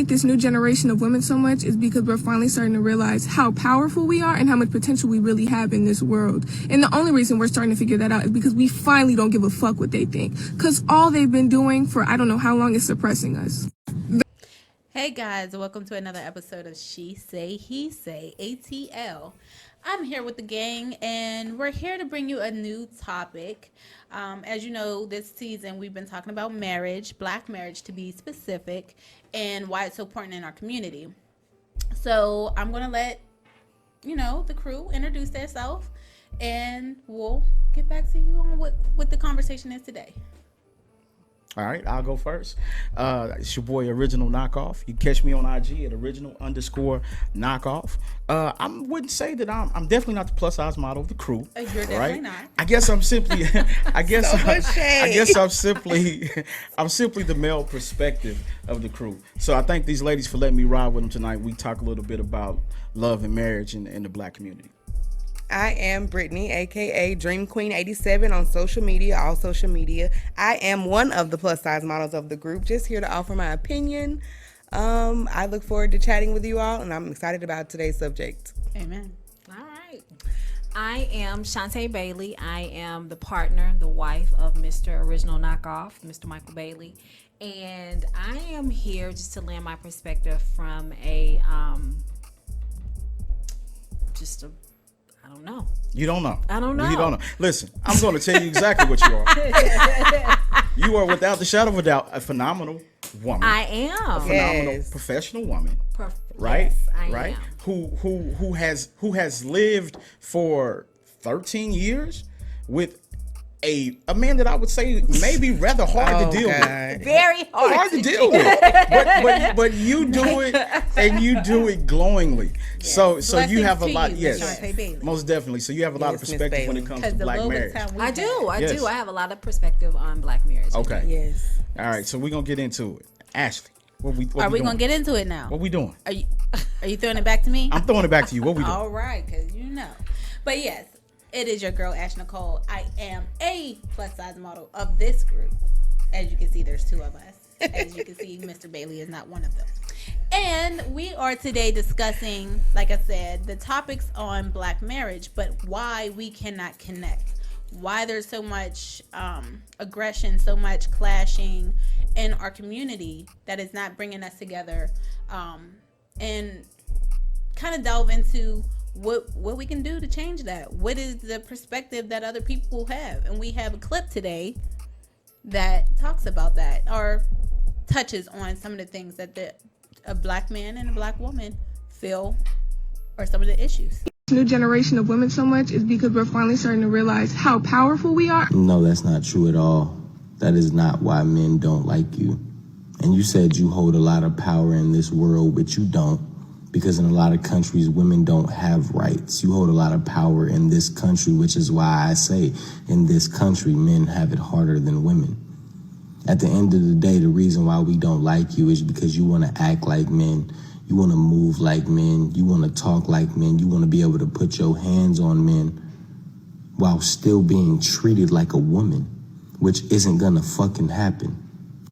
this new generation of women so much is because we're finally starting to realize how powerful we are and how much potential we really have in this world. And the only reason we're starting to figure that out is because we finally don't give a fuck what they think. Because all they've been doing for I don't know how long is suppressing us. Hey guys, welcome to another episode of She Say, He Say, ATL. I'm here with the gang, and we're here to bring you a new topic. As you know, this season we've been talking about marriage, black marriage to be specific, and why it's so important in our community. So I'm going to let, the crew introduce themselves, and we'll get back to you on what the conversation is today. All right, I'll go first. It's your boy, Original Knockoff. You catch me on IG at original_knockoff. I wouldn't say that I'm definitely not the plus size model of the crew. You're definitely not. I guess I'm simply, I'm simply the male perspective of the crew. So I thank these ladies for letting me ride with them tonight. We talk a little bit about love and marriage in the black community. I am Brittany, aka Dream Queen 87 on social media, all social media. I am one of the plus size models of the group, just here to offer my opinion. I look forward to chatting with you all, and I'm excited about today's subject. Amen. All right. I am Shantae Bailey. I am the partner, the wife of Mr. Original Knockoff, Mr. Michael Bailey. And I am here just to lend my perspective from I don't know. You don't know. I don't know. You don't know. Listen, I'm going to tell you exactly what you are. You are, without the shadow of a doubt, a phenomenal woman. I am. A phenomenal professional woman. Right? Yes, I right? am. Who has lived for 13 years with a man that I would say may be rather hard to deal with. Very hard to deal with. But you do it, and you do it glowingly. Yes. So you have a lot. Yes, most definitely. So you have a lot of perspective when it comes to black marriage. I do. I have a lot of perspective on black marriage. Okay. Yes. All right. So we're gonna get into it. Ashley, what we gonna get into it now? What we doing? Are you throwing it back to me? I'm throwing it back to you. What we doing? All right, because you know. But yes. It is your girl, Ash Nicole. I am a plus-size model of this group. As you can see, there's two of us. As you can see, Mr. Bailey is not one of them. And we are today discussing, like I said, the topics on black marriage, but why we cannot connect. Why there's so much aggression, so much clashing in our community that is not bringing us together. And kind of delve into what we can do to change that. What is the perspective that other people have? And we have a clip today that talks about that or touches on some of the things that a black man and a black woman feel are some of the issues. This new generation of women so much is because we're finally starting to realize how powerful we are. No, that's not true at all. That is not why men don't like you. And you said you hold a lot of power in this world, but you don't. Because in a lot of countries, women don't have rights. You hold a lot of power in this country, which is why I say in this country, men have it harder than women. At the end of the day, the reason why we don't like you is because you want to act like men. You want to move like men. You want to talk like men. You want to be able to put your hands on men while still being treated like a woman, which isn't going to fucking happen.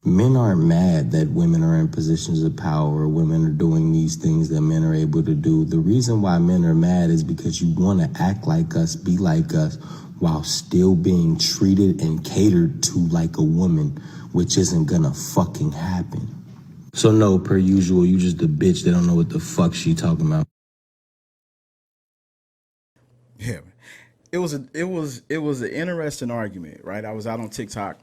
Men aren't mad that women are in positions of power or women are doing these things that men are able to do. The reason why men are mad is because you want to act like us, be like us, while still being treated and catered to like a woman, which isn't gonna fucking happen. So no, per usual, you just a bitch that don't know what the fuck she talking about. Yeah, it was an interesting argument, right? I was out on TikTok.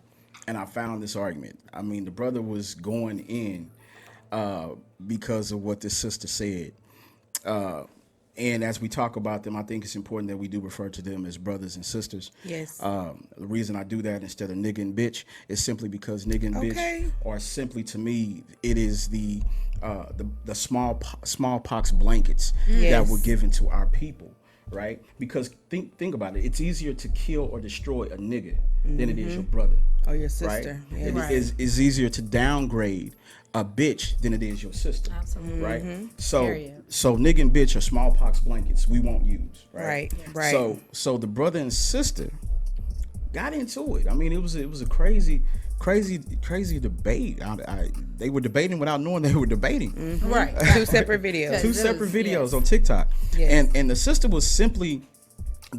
And I found this argument. I mean, the brother was going in because of what this sister said. And as we talk about them, I think it's important that we do refer to them as brothers and sisters. Yes. The reason I do that instead of nigga and bitch is simply because nigga and bitch are simply, to me, it is the smallpox blankets that were given to our people. Right? Because think about it. It's easier to kill or destroy a nigga than it is your brother. Or your sister. Right? Yeah. It is easier to downgrade a bitch than it is your sister. Absolutely. Right? So nigga and bitch are smallpox blankets we won't use. Right. So the brother and sister got into it. I mean, it was a crazy crazy debate. They were debating without knowing they were debating. Right. Two separate videos. Two separate videos on TikTok. Yes. And the sister was simply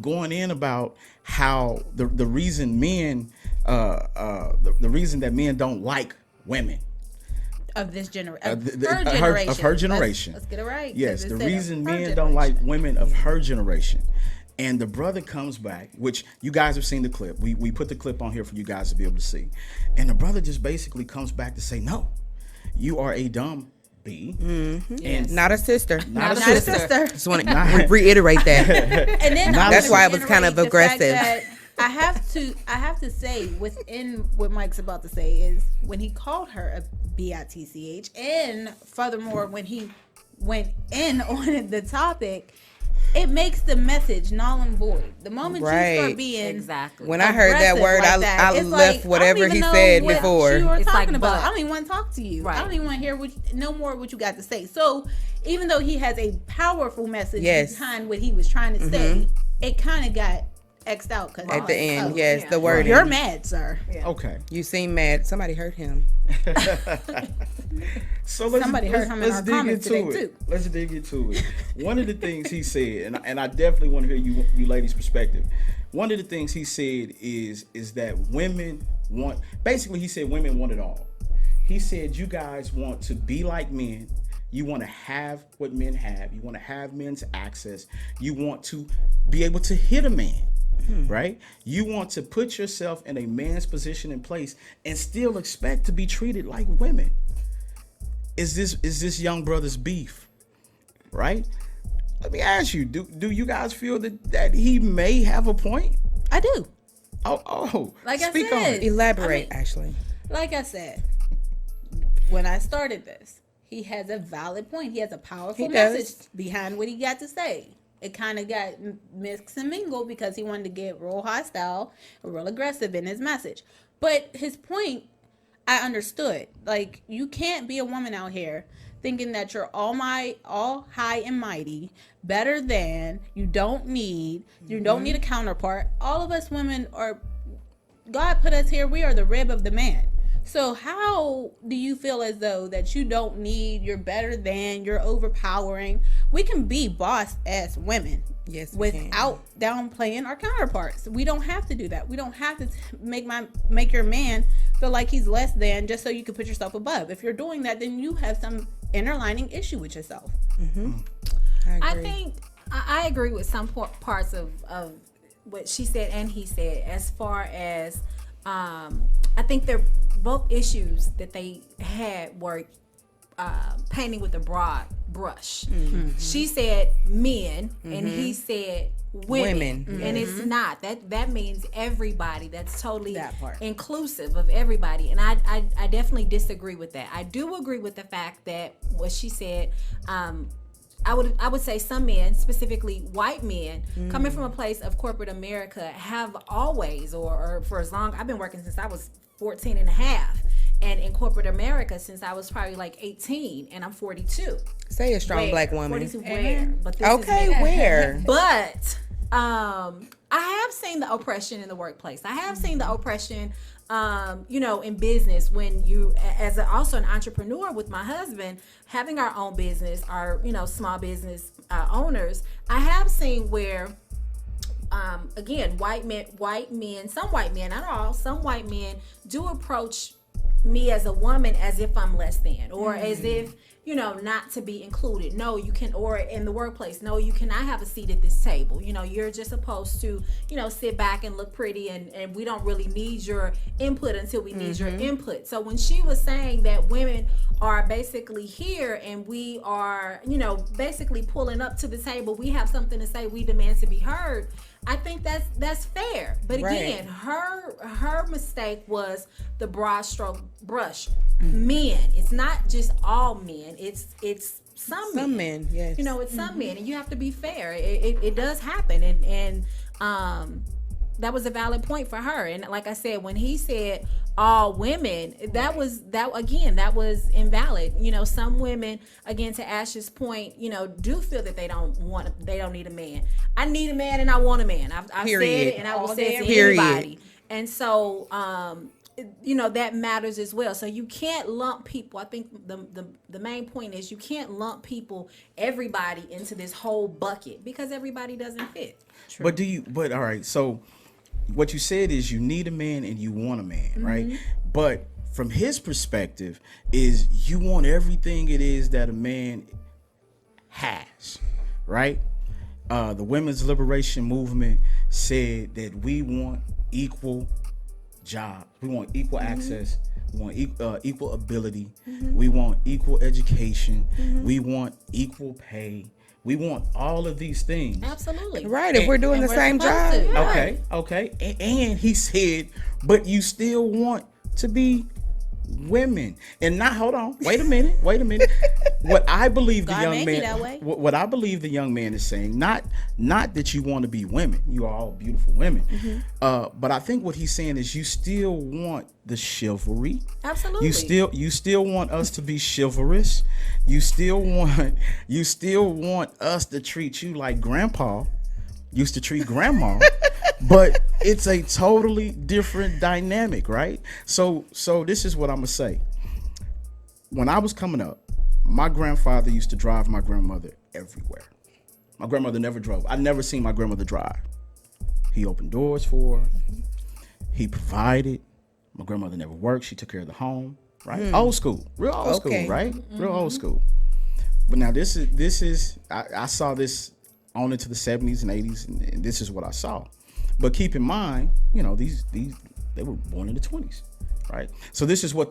going in about how the reason men the reason that men don't like women Of this generation. of her generation. Let's get it right. Yes, 'cause the it said reason of men her don't like generation. women of her generation. And the brother comes back, which you guys have seen the clip. We put the clip on here for you guys to be able to see. And the brother just basically comes back to say, no, you are a dumb B. And Not a sister. not a Not a sister. sister. Just want to reiterate that. And then Not That's a why sister. it was kind of reiterate the fact aggressive. that I have to say within what Mike's about to say is when he called her a bitch, and furthermore when he went in on the topic, it makes the message null and void. The moment you Right. start being Exactly. When I heard that aggressive word, like I that, it's left like, whatever I don't he even know said what before. you were It's talking like, about. but- I don't even want to talk to you. Right. I don't even want to hear no more what you got to say. So even though he has a powerful message Yes. behind what he was trying to say, it kind of got X'd out because At the end, oh, yes, yeah. the word. you're mad, sir. Okay. You seem mad. Somebody hurt him. So let's, Somebody heard him in our dig comments into today, it. too. Let's dig into it. One of the things he said, and I definitely want to hear you ladies' perspective. One of the things he said is that women want, basically he said women want it all. He said you guys want to be like men. You want to have what men have. You want to have men's access. You want to be able to hit a man. Right? You want to put yourself in a man's position and place and still expect to be treated like women. Is this young brother's beef? Right? Let me ask you, do you guys feel that he may have a point? I do. Oh, Like I speak on said. it. Elaborate, I mean- Ashley. Like I said, when I started this, he has a valid point. He has a powerful He does. message behind what he got to say. It kind of got mixed and mingled because he wanted to get real hostile, real aggressive in his message. But his point, I understood. Like, you can't be a woman out here thinking that you're all high and mighty, better than, you don't need a counterpart. All of us women are, God put us here, we are the rib of the man. So how do you feel as though that you don't need, you're better than, you're overpowering? We can be boss ass women. Yes, we can. Without downplaying our counterparts. We don't have to do that. We don't have to make your man feel like he's less than just so you can put yourself above. If you're doing that, then you have some underlying issue with yourself. I agree. think I agree with some parts of what she said and he said. As far as I think they're both issues that they had were painting with a broad brush. She said men, and he said women, and it's not. That means everybody. That's totally That part. inclusive of everybody, and I definitely disagree with that. I do agree with the fact that what she said. I would say some men, specifically white men, coming from a place of corporate America, have always, or for as long, I've been working since I was 14 and a half, and in corporate America since I was probably like 18, and I'm 42. Say a strong Where? black woman. 42 where? But this Okay, is me. where? But I have seen the oppression in the workplace. I have seen the oppression, in business when you, as also an entrepreneur with my husband, having our own business, our, small business owners, I have seen where, again, some white men, not all, some white men do approach me as a woman as if I'm less than, or as if, not to be included. No, you can, or in the workplace, no, you cannot have a seat at this table. You're just supposed to, sit back and look pretty, and we don't really need your input until we need your input. So when she was saying that women are basically here and we are, basically pulling up to the table, we have something to say, we demand to be heard. I think that's fair. But again, her mistake was the broad stroke brush. Men. It's not just all men. It's some men. Yes. It's some men, and you have to be fair. It does happen, and that was a valid point for her. And like I said, when he said all women, that was invalid. Some women, again, to Ash's point, do feel that they don't need a man. I need a man and I want a man. I've said it, and I will say it to Period. anybody. And so that matters as well. So you can't lump people. I think the main point is you can't lump everybody into this whole bucket because everybody doesn't fit. True. But all right, so what you said is you need a man and you want a man, right? But from his perspective is you want everything it is that a man has, right? The women's liberation movement said that we want equal jobs, we want equal access, we want equal ability, we want equal education, we want equal pay, we want all of these things. Absolutely. Right, if we're doing the same job. Okay. And he said, but you still want to be women. And not, hold on, wait a minute. What I believe the young man, what I believe the young man is saying, not that you want to be women. You are all beautiful women. But I think what he's saying is you still want the chivalry. Absolutely. You still want us to be chivalrous. You still want us to treat you like grandpa used to treat grandma. But it's a totally different dynamic, right? So this is what I'm gonna say. When I was coming up, my grandfather used to drive my grandmother everywhere. My grandmother never drove. I never seen my grandmother drive. He opened doors for her. He provided. My grandmother never worked. She took care of the home, right? Old school, real old school, right? Real old school. But now this is I saw this on into the 70s and 80s, and this is what I saw. But keep in mind, these they were born in the 20s, right? So this is what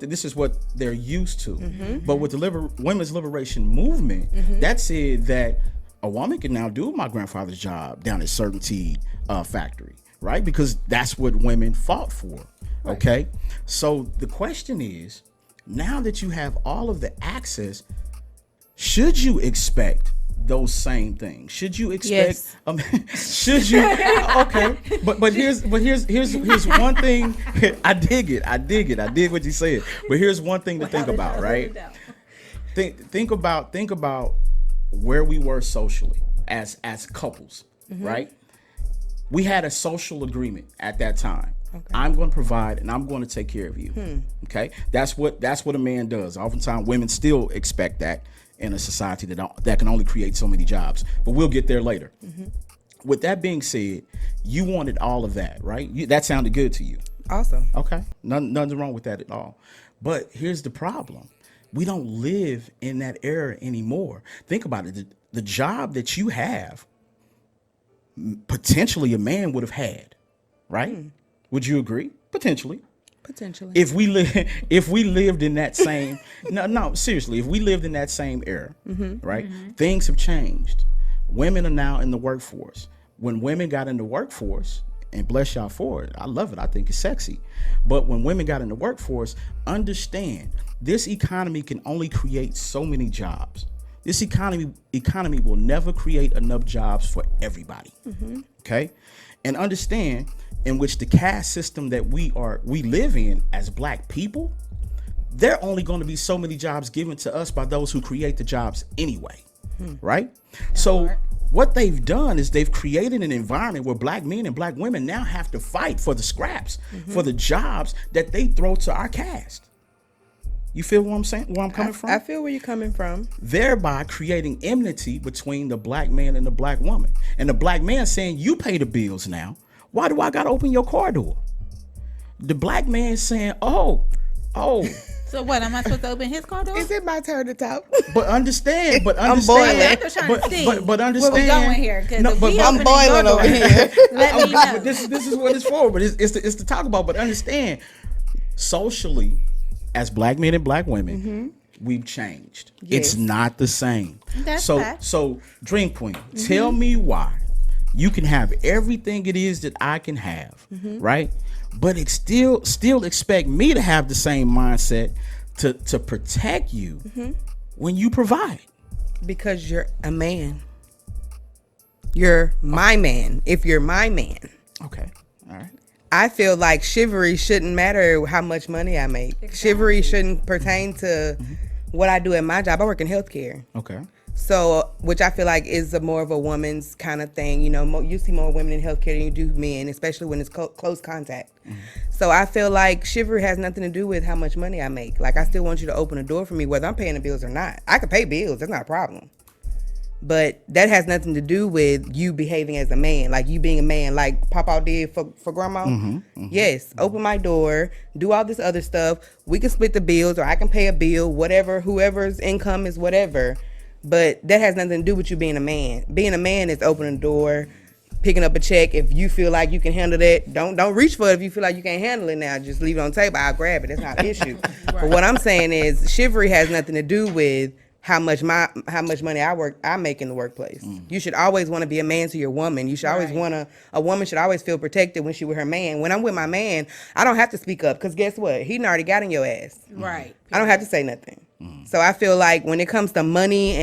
they're used to. But with the women's liberation movement, that said that a woman can now do my grandfather's job down at Certainty factory, right? Because that's what women fought for. Right. Okay, so the question is, now that you have all of the access, should you expect those same things? Should you expect? Yes. Should you? Okay, but here's one thing. I dig it. I dig what you said. But here's one thing to think about, right? Think about where we were socially as couples, right? We had a social agreement at that time. Okay. I'm going to provide and I'm going to take care of you. Okay, that's what a man does. Oftentimes, women still expect that in a society that can only create so many jobs. But we'll get there later. With that being said, you wanted all of that, right? That sounded good to you. Awesome. Okay, nothing's wrong with that at all. But here's the problem: we don't live in that era anymore. Think about it. The job that you have, potentially a man would have had, right? Would you agree? Potentially. If we lived in that same seriously, if we lived in that same era, right? Things have changed. Women are now in the workforce. When women got in the workforce, and bless y'all for it, I love it. I think it's sexy. But when women got in the workforce, understand this economy can only create so many jobs. This economy will never create enough jobs for everybody. Okay? And understand in which the caste system that we live in as black people, there are only going to be so many jobs given to us by those who create the jobs anyway. Right? So what they've done is they've created an environment where black men and black women now have to fight for the scraps, for the jobs that they throw to our caste. You feel what I'm saying? Where I'm coming from? I feel where you're coming from. Thereby creating enmity between the black man and the black woman. And the black man saying, you pay the bills now. Why do I got to open your car door? The black man saying, oh. So what, am I supposed to open his car door? Is it my turn to talk? But understand. I'm boiling. I'm just trying to see but understand. where we're going here. I'm boiling over here. Let me know. This is what it's for. But it's to talk about. But understand, socially, as black men and black women, we've changed. Yes. It's not the same. That's So Dream Queen, tell me why you can have everything it is that I can have, right? But it still expect me to have the same mindset to protect you when you provide. Because you're a man. You're my man. If you're my man. Okay. All right. I feel like chivalry shouldn't matter how much money I make. Chivalry shouldn't pertain to what I do at my job. I work in healthcare. Okay. So, which I feel like is more of a woman's kind of thing. You know, you see more women in healthcare than you do men, especially when it's close contact. So I feel like chivalry has nothing to do with how much money I make. Like, I still want you to open a door for me, whether I'm paying the bills or not. I can pay bills. That's not a problem. But that has nothing to do with you behaving as a man, like you being a man, like Papa did for Grandma. Yes, open my door, do all this other stuff. We can split the bills, or I can pay a bill, whatever, whoever's income is whatever. But that has nothing to do with you being a man. Being a man is opening the door, picking up a check. If you feel like you can handle that, don't reach for it. If you feel like you can't handle it now, just leave it on the table. I'll grab it. That's not an issue. But what I'm saying is chivalry has nothing to do with how much money I make in the workplace. You should always want to be a man to your woman. You should always want a woman should always feel protected when she with her man. When I'm with my man, I don't have to speak up, because guess what? He done already got in your ass. Right. I don't have to say nothing. So I feel like when it comes to money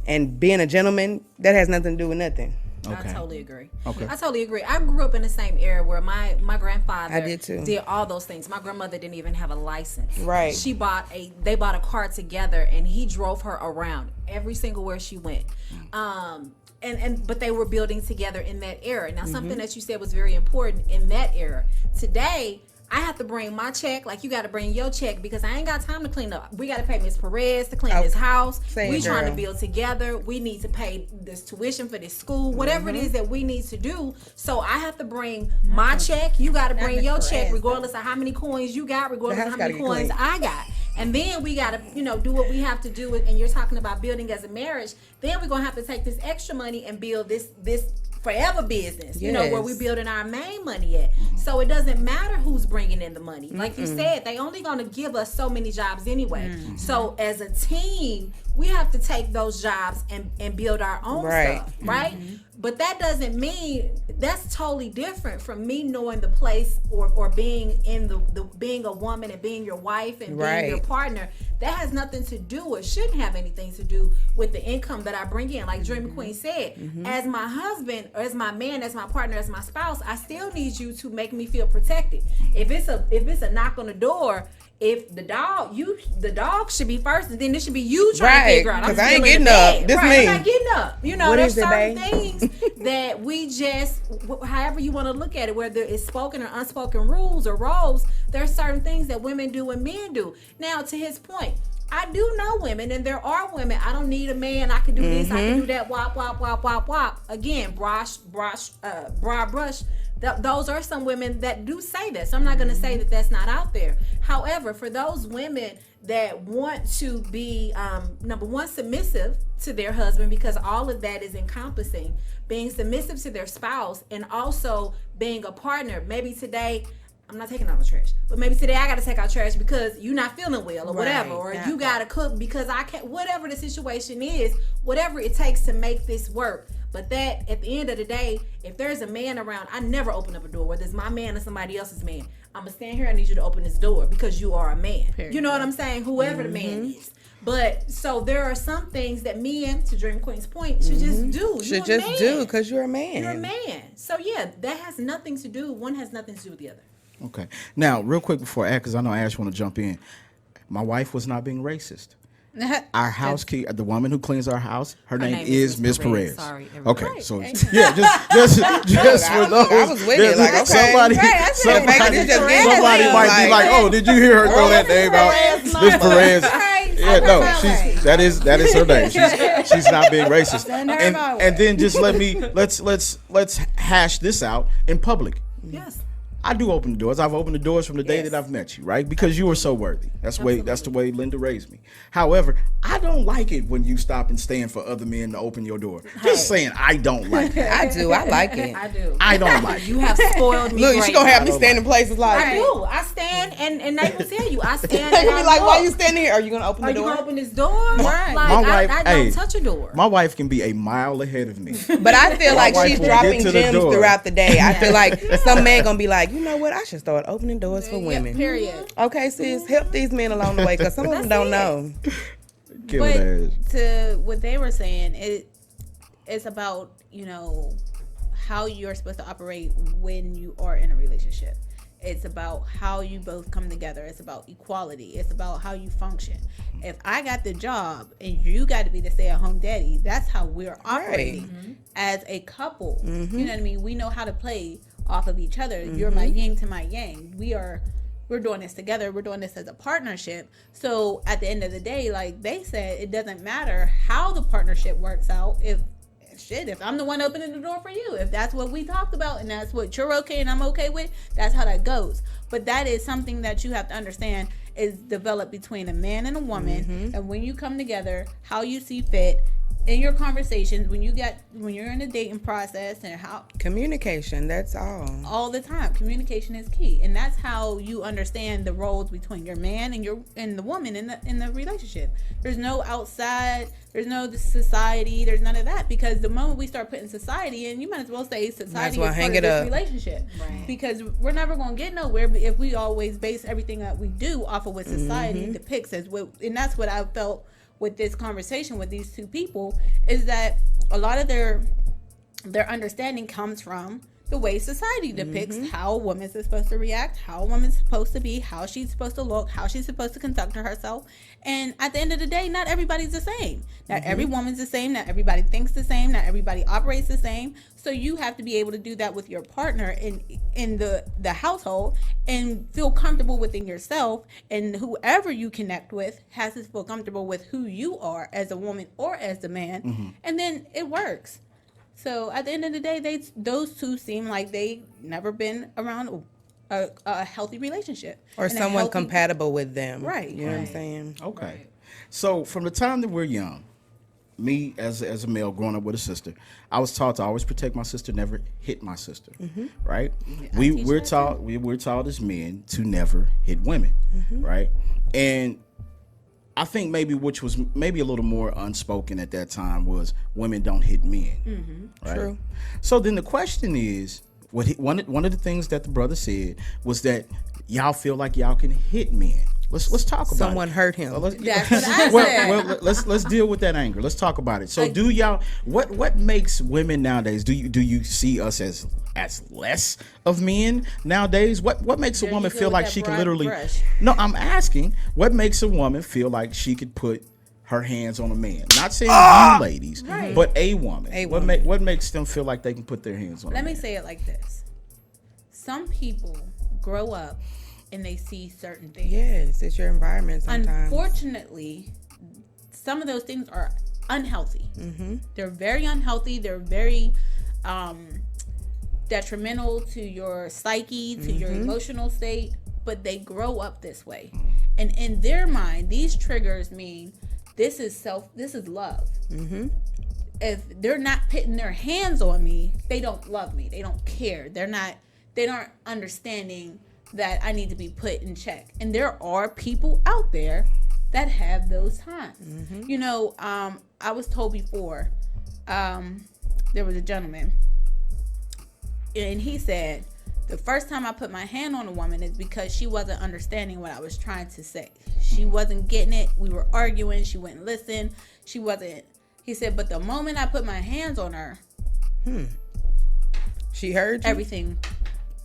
and being a gentleman, that has nothing to do with nothing. I totally agree. Okay. I totally agree. I grew up in the same era where my grandfather I did too. did all those things. My grandmother didn't even have a license. Right. They bought a car together, and he drove her around every single where she went. But they were building together in that era. Now, something that you said was very important in that era. Today, I have to bring my check, like you got to bring your check, because I ain't got time to clean up. We got to pay Miss Perez to clean this house. We trying to build together. We need to pay this tuition for this school, whatever it is that we need to do. So I have to bring my check. You got to bring your check, regardless of how many coins you got, regardless of how many coins I got. And then we got to, do what we have to do. And you're talking about building as a marriage. Then we're going to have to take this extra money and build this forever business, where we building our main money at. So it doesn't matter who's bringing in the money. Like you said, they only going to give us so many jobs anyway. So as a team, we have to take those jobs and build our own stuff, right? But that doesn't mean, that's totally different from me knowing the place or being in the being a woman and being your wife and being your partner. That has nothing to do, or shouldn't have anything to do with the income that I bring in. Like Dream Queen said, as my husband, or as my man, as my partner, as my spouse, I still need you to make me feel protected. If it's a knock on the door, if the dog should be first, and then it should be you trying to figure out. Because I ain't getting up. This me. I'm not getting up. There's certain things that we just, however you want to look at it, whether it's spoken or unspoken rules or roles, there's certain things that women do and men do. Now, to his point, I do know women, and there are women. I don't need a man. I can do this. I can do that. Wop, wop, wop, wop, wop. Again, broad brush. Those are some women that do say that. So I'm not going to say that that's not out there. However, for those women that want to be, number one, submissive to their husband, because all of that is encompassing, being submissive to their spouse, and also being a partner. Maybe today, I'm not taking out the trash, but maybe today I got to take out trash because you're not feeling well or whatever, or you got to cook because I can't, whatever the situation is, whatever it takes to make this work. But that, at the end of the day, if there's a man around, I never open up a door, whether it's my man or somebody else's man. I'm going to stand here, I need you to open this door because you are a man. Period. You know what I'm saying? Whoever the man is. But so there are some things that men, to Dream Queen's point, should just do. Should just do because you're a man. You're a man. So yeah, that has nothing to do. One has nothing to do with the other. Okay. Now, real quick before Ash, because I know Ash want to jump in. My wife was not being racist. Our housekeeper, the woman who cleans our house, her name is Miss Perez. Sorry, okay, right. so yeah, just for those. I was with it. Like, okay, somebody might be like, "Oh, did you hear her throw that name out, Miss Perez?" Yeah, no, that is her name. She's not being racist. And then just let's hash this out in public. Yes. I do open the doors. I've opened the doors from the day that I've met you, right? Because you were so worthy. That's the way Linda raised me. However, I don't like it when you stop and stand for other men to open your door. Just saying, I don't like it. I do. I like it. I do. I don't like it. You have spoiled me. Look, she gonna have me stand in places like. I do. I stand and they will tell you. I stand. They be like, "Why you standing here? Are you gonna open the door? Are you gonna open this door?" Right. Like, my wife, I don't touch a door. My wife can be a mile ahead of me. But I feel like wife she's will dropping get to the gems door. throughout the day. I feel like some man gonna be like, you know what? I should start opening doors for women. Period. Okay, sis, help these men along the way because some of them don't know. Kill that. But to what they were saying, it's about how you're supposed to operate when you are in a relationship. It's about how you both come together. It's about equality. It's about how you function. If I got the job and you got to be the stay-at-home daddy, that's how we're operating as a couple. You know what I mean? We know how to play off of each other. You're my yin to my yang. We're doing this together. We're doing this as a partnership. So at the end of the day, like they said, it doesn't matter how the partnership works out. If I'm the one opening the door for you, if that's what we talked about and that's what you're okay and I'm okay with, that's how that goes. But that is something that you have to understand is developed between a man and a woman. And when you come together, how you see fit in your conversations, when you're in the dating process, and how communication, that's all the time. Communication is key, and that's how you understand the roles between your man and the woman in the relationship. There's no outside, there's no society, there's none of that, because the moment we start putting society in, you might as well say society is part of this relationship, because we're never going to get nowhere if we always base everything that we do off of what society depicts as what. And that's what I felt with this conversation with these two people, is that a lot of their understanding comes from the way society depicts how a woman is supposed to react, how a woman's supposed to be, how she's supposed to look, how she's supposed to conduct herself. And at the end of the day, not everybody's the same. Not every woman's the same. Not everybody thinks the same. Not everybody operates the same. So you have to be able to do that with your partner in the household and feel comfortable within yourself. And whoever you connect with has to feel comfortable with who you are as a woman or as a man. And then it works. So at the end of the day, those two seem like they never been around a healthy relationship. Or someone compatible with them. Right. You know what I'm saying? Okay. Right. So from the time that we're young, me as a male growing up with a sister, I was taught to always protect my sister, never hit my sister. Right? We're taught as men to never hit women. Right? And I think maybe, which was maybe a little more unspoken at that time, was women don't hit men. Right? True. So then the question is, one of the things that the brother said was that y'all feel like y'all can hit men. Let's talk about Someone it. hurt him. That's what I said. Well, let's deal with that anger. Let's talk about it. So, do y'all what makes women nowadays? Do you see us as less of men nowadays? What makes a woman feel like she can literally? No, I'm asking. What makes a woman feel like she could put her hands on a man? Not saying you ladies, but a woman. What makes them feel like they can put their hands on? Let me say it like this: some people grow up and they see certain things. Yes, it's your environment sometimes. Unfortunately, some of those things are unhealthy. They're very unhealthy. They're very detrimental to your psyche, to your emotional state, but they grow up this way. And in their mind, these triggers mean this is love. If they're not putting their hands on me, they don't love me. They don't care. They aren't understanding that I need to be put in check. And there are people out there that have those times. You know, I was told before, there was a gentleman, and he said, the first time I put my hand on a woman is because she wasn't understanding what I was trying to say. She wasn't getting it. We were arguing. She wouldn't listen. He said, but the moment I put my hands on her, she heard you? everything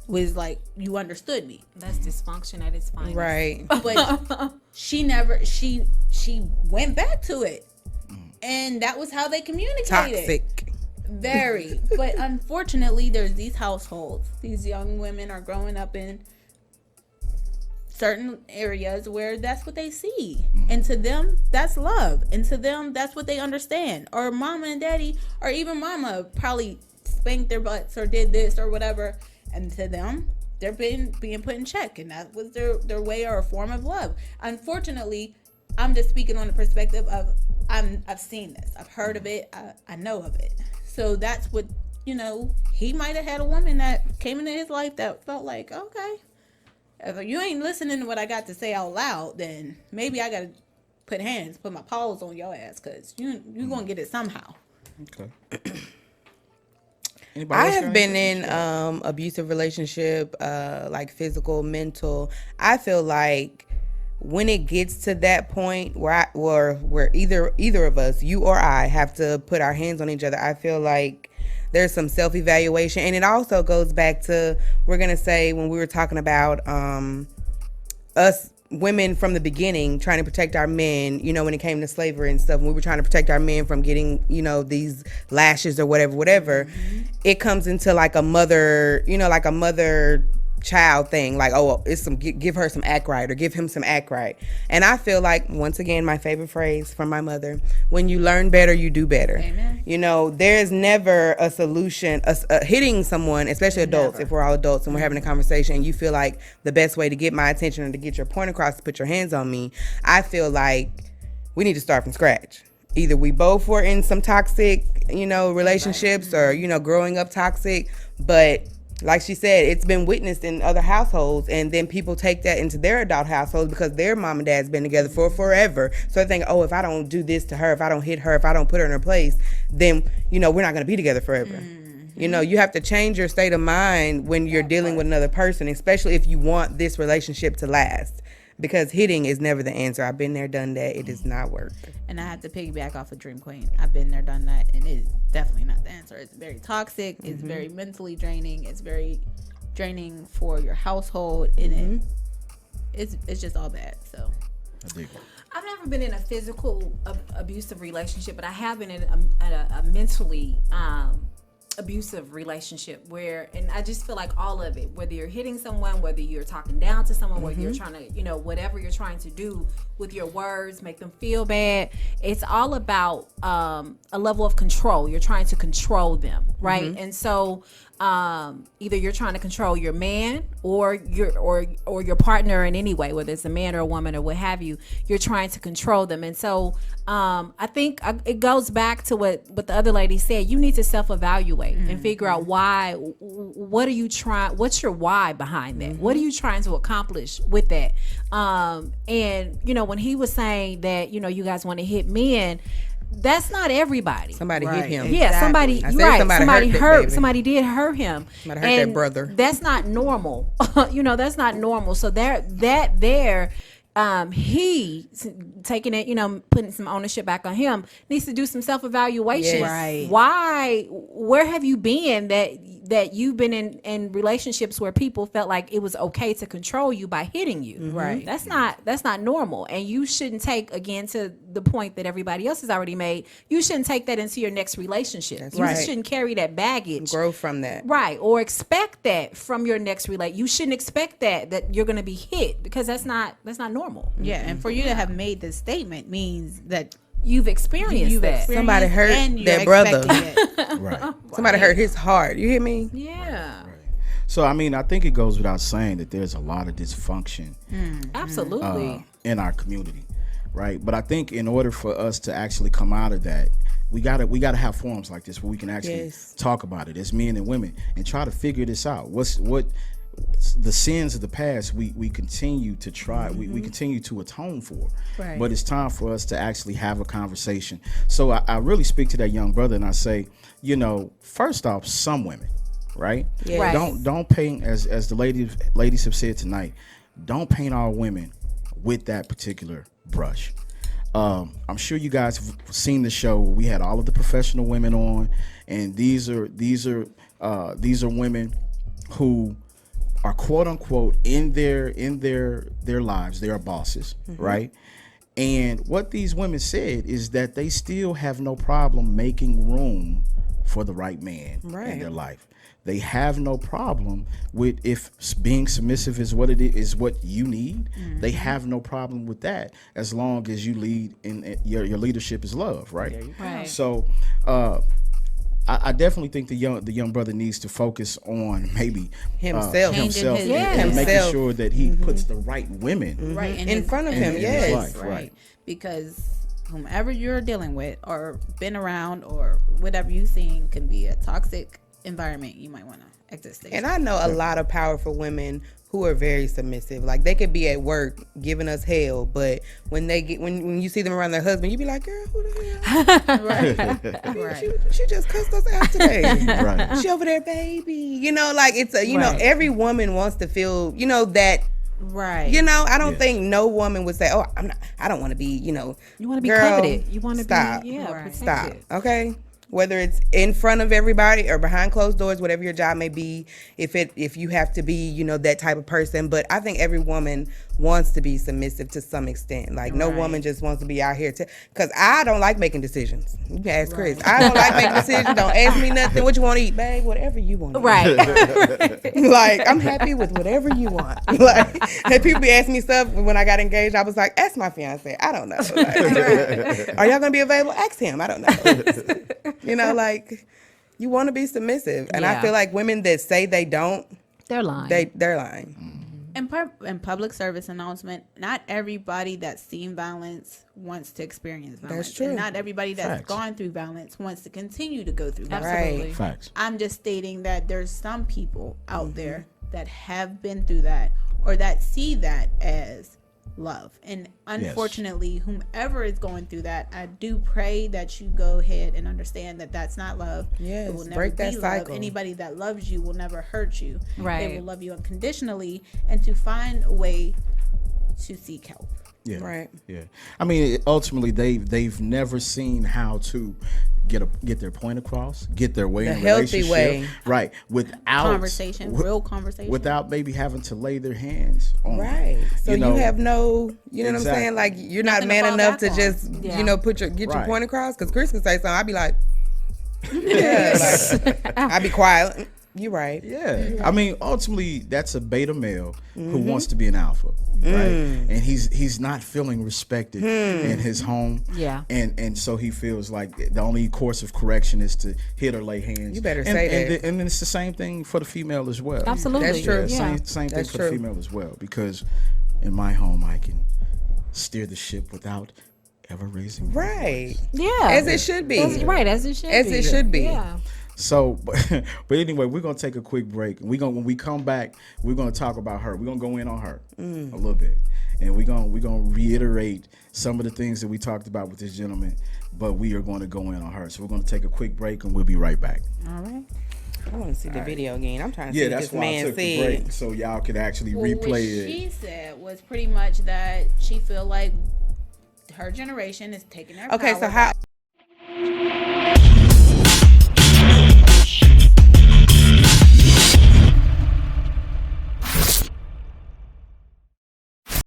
was like, you understood me. That's dysfunction at its finest. Right. But she went back to it. And that was how they communicated. Toxic. Very. But unfortunately, there's these households. These young women are growing up in certain areas where that's what they see. And to them, that's love. And to them, that's what they understand. Or mama and daddy, or even mama probably spanked their butts or did this or whatever. And to them, they're being put in check. And that was their way or a form of love. Unfortunately, I'm just speaking on the perspective of I've seen this. I've heard of it. I know of it. So that's what, he might have had a woman that came into his life that felt like, okay, if you ain't listening to what I got to say out loud, then maybe I got to put my paws on your ass, because you're going to get it somehow. Okay. I have been in abusive relationship, like physical, mental. I feel like when it gets to that point where either of us, you or I, have to put our hands on each other, I feel like there's some self-evaluation. And it also goes back to, we're going to say, when we were talking about us women from the beginning trying to protect our men, you know, when it came to slavery and stuff, when we were trying to protect our men from getting, you know, these lashes or whatever, it comes into like a mother, you know, like a mother child thing, like, oh, it's some, give her some act right or give him some act right. And I feel like, once again, my favorite phrase from my mother, when you learn better, you do better. Amen. You know, there's never a solution, hitting someone, especially adults, if we're all adults and we're having a conversation and you feel like the best way to get my attention or to get your point across is to put your hands on me. I feel like we need to start from scratch. Either we both were in some toxic, you know, relationships or, you know, growing up toxic, but like she said, it's been witnessed in other households, and then people take that into their adult households because their mom and dad's been together for forever. So they think, oh, if I don't do this to her, if I don't hit her, if I don't put her in her place, then, you know, we're not going to be together forever. You know, you have to change your state of mind when you're dealing with another person, especially if you want this relationship to last. Because hitting is never the answer. I've been there, done that. It does not work. And I have to piggyback off of Dream Queen. I've been there, done that, and it is definitely not the answer. It's very toxic. It's very mentally draining. It's very draining for your household, and it's just all bad. So, I've never been in a physical abusive relationship, but I have been in a mentally abusive relationship where, and I just feel like all of it, whether you're hitting someone, whether you're talking down to someone, whether you're trying to, you know, whatever you're trying to do with your words, make them feel bad, it's all about a level of control. You're trying to control them, right? And so either you're trying to control your man or your partner in any way, whether it's a man or a woman or what have you, you're trying to control them. And so I think it goes back to what the other lady said. You need to self-evaluate and figure out why. What are you trying? What's your why behind that? What are you trying to accomplish with that? And you know, when he was saying that, you know, you guys want to hit men, that's not everybody. Somebody hit him. Yeah, somebody. Somebody did hurt him. Somebody hurt their brother. That's not normal. You know, that's not normal. So he taking it, you know, putting some ownership back on him, needs to do some self-evaluation. Yes. Right. Why? Where have you been that you've been in relationships where people felt like it was okay to control you by hitting you? Right. That's not normal, and you shouldn't take, again, to the point that everybody else has already made, you shouldn't take that into your next relationship. That's you right. shouldn't carry that baggage. Grow from that. Right. Or expect that from your next You shouldn't expect that you're going to be hit, because that's not normal. Yeah, and for you to have made this statement means that You've experienced that. Somebody hurt and you're their brother. expecting it. Right. Somebody hurt his heart. You hear me? Yeah. So, I mean, I think it goes without saying that there's a lot of dysfunction Absolutely. in our community, right? But I think in order for us to actually come out of that, we gotta have forums like this where we can actually talk about it as men and women and try to figure this out. What the sins of the past we continue to try, we continue to atone for. Right. But it's time for us to actually have a conversation. So I really speak to that young brother and I say, you know, first off, some women, right? Yes. Right. Don't paint, as the ladies have said tonight, don't paint all women with that particular brush. I'm sure you guys have seen the show. We had all of the professional women on, and these are women who are quote unquote in their lives. They are bosses, right? And what these women said is that they still have no problem making room for the right man in their life. They have no problem with, if being submissive is what it is, what you need. They have no problem with that, as long as you lead in your leadership is love, right? Right. So I definitely think the young brother needs to focus on maybe Himself. and making sure that he puts the right women Right. in front of him. in his Yes. life, Right. Because whomever you're dealing with or been around or whatever you've seen can be a toxic environment you might want to exit. And I know a lot of powerful women who are very submissive. Like, they could be at work giving us hell, but when they get when you see them around their husband, you be like, girl, who the hell? Right. She just cussed us out today. Right. She over there, baby. You know, like, it's a, you know, every woman wants to feel, you know, that. Right. You know, I don't think no woman would say, "Oh, I don't want to be." You know, You want to be girl, coveted. You want to stop. be Right. protected. Stop. Okay. whether it's in front of everybody or behind closed doors, whatever your job may be, if you have to be, you know, that type of person. But I think every woman wants to be submissive to some extent. Like, no woman just wants to be out here because I don't like making decisions. You can ask Chris. I don't like making decisions. Don't ask me nothing. What you want to eat, babe? Whatever you want to eat. Right. Like, I'm happy with whatever you want. Like, and people be asking me stuff when I got engaged. I was like, ask my fiance. I don't know. Like, are y'all gonna be available? Ask him. I don't know. You know, like, you want to be submissive, and I feel like women that say they don't, they're lying. They're lying. And public service announcement, not everybody that's seen violence wants to experience violence. That's true. And not everybody that's Facts. gone through violence wants to continue to go through violence. Absolutely. Facts. I'm just stating that there's some people out there that have been through that or that see that as love. And unfortunately, whomever is going through that, I do pray that you go ahead and understand that that's not love. Yes, it will never break that be cycle. love. Anybody that loves you will never hurt you. Right. They will love you unconditionally, and to find a way to seek help. Yeah. Right. Yeah. I mean, ultimately, they've never seen how to get their point across, get their way The in a healthy relationship, way. right? Without Conversation, real conversation. without maybe having to lay their hands on. Right. So you have no, you know what I'm Exactly. saying? Like, you're Nothing not to man fall enough back to on. just, Yeah. you know, get your Right. point across. Because Chris can say something, I'd be like, yeah, like, I'd be quiet. You're right. Yeah. I mean, ultimately, that's a beta male who wants to be an alpha, right? And he's not feeling respected in his home. Yeah. And so he feels like the only course of correction is to hit or lay hands. You better and, say and that. And then it's the same thing for the female as well. Absolutely. That's true. Yeah, Yeah. same thing That's for true. the female as well. Because in my home, I can steer the ship without ever raising. Right. Yeah. As it should be. Right, as it should As be. it should be. Yeah. So, but anyway, we're gonna take a quick break. When we come back, we're gonna talk about her. We're gonna go in on her a little bit, and we're gonna reiterate some of the things that we talked about with this gentleman. But we are going to go in on her. So we're gonna take a quick break, and we'll be right back. All right. I want to see the video again. I'm trying to Yeah, see what that's this why I man took the break, said. so y'all could actually Well, what replay she it. said was pretty much that she feel like her generation is taking their Okay, power so how? back.